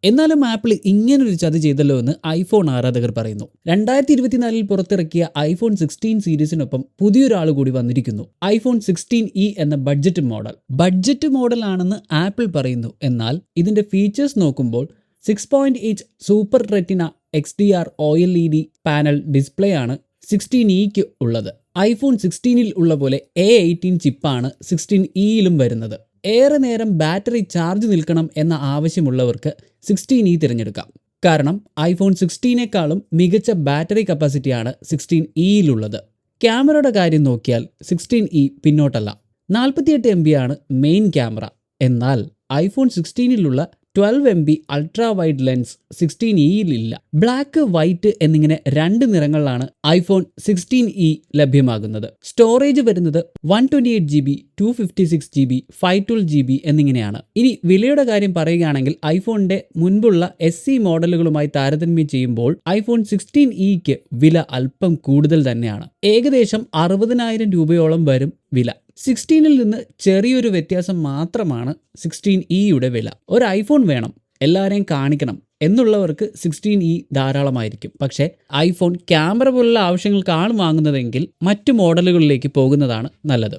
എന്നാലും ആപ്പിൾ ഇങ്ങനൊരു ചതി ചെയ്തല്ലോ എന്ന് ഐഫോൺ ആരാധകർ പറയുന്നു. 2024 പുറത്തിറക്കിയ ഐഫോൺ 16 സീരീസിനൊപ്പം പുതിയൊരാൾ കൂടി വന്നിരിക്കുന്നു. ഐഫോൺ 16e എന്ന ബഡ്ജറ്റ് മോഡൽ ആണെന്ന് ആപ്പിൾ പറയുന്നു. എന്നാൽ ഇതിന്റെ ഫീച്ചേഴ്സ് നോക്കുമ്പോൾ 6.8 super retina XDR OLED panel display ആണ് 16eക്ക് ഉള്ളത്. ഐഫോൺ 16ൽ ഉള്ള പോലെ A18 ചിപ്പാണ് 16eയിലും വരുന്നത്. ഏറെ നേരം ബാറ്ററി ചാർജ് നിൽക്കണം എന്ന ആവശ്യമുള്ളവർക്ക് 16e തിരഞ്ഞെടുക്കാം. കാരണം ഐഫോൺ 16നേക്കാളും മികച്ച ബാറ്ററി കപ്പാസിറ്റിയാണ് 16eയിലുള്ളത്. ക്യാമറയുടെ കാര്യം നോക്കിയാൽ 16e പിന്നോട്ടല്ല. 48 MB ആണ് മെയിൻ ക്യാമറ. എന്നാൽ ഐഫോൺ 16ലുള്ള 12 MB അൾട്രാ വൈഡ് ലെൻസ് 16eയിലില്ല. ബ്ലാക്ക്, വൈറ്റ് എന്നിങ്ങനെ 2 നിറങ്ങളിലാണ് ഐഫോൺ 16e ലഭ്യമാകുന്നത്. സ്റ്റോറേജ് വരുന്നത് 128GB, 256GB, 512GB എന്നിങ്ങനെയാണ്. ഇനി വിലയുടെ കാര്യം പറയുകയാണെങ്കിൽ ഐഫോണിന്റെ മുൻപുള്ള SE മോഡലുകളുമായി താരതമ്യം ചെയ്യുമ്പോൾ ഐഫോൺ 16eക്ക് വില അല്പം കൂടുതൽ തന്നെയാണ്. ഏകദേശം 60,000 രൂപയോളം വരും വില. 16ൽ നിന്ന് ചെറിയൊരു വ്യത്യാസം മാത്രമാണ് 16eയുടെ വില. ഒരു ഐഫോൺ വേണം, എല്ലാവരെയും കാണിക്കണം എന്നുള്ളവർക്ക് 16e ധാരാളമായിരിക്കും. പക്ഷേ ഐഫോൺ ക്യാമറ പോലുള്ള ആവശ്യങ്ങൾക്കാണ് വാങ്ങുന്നതെങ്കിൽ മറ്റു മോഡലുകളിലേക്ക് പോകുന്നതാണ് നല്ലത്.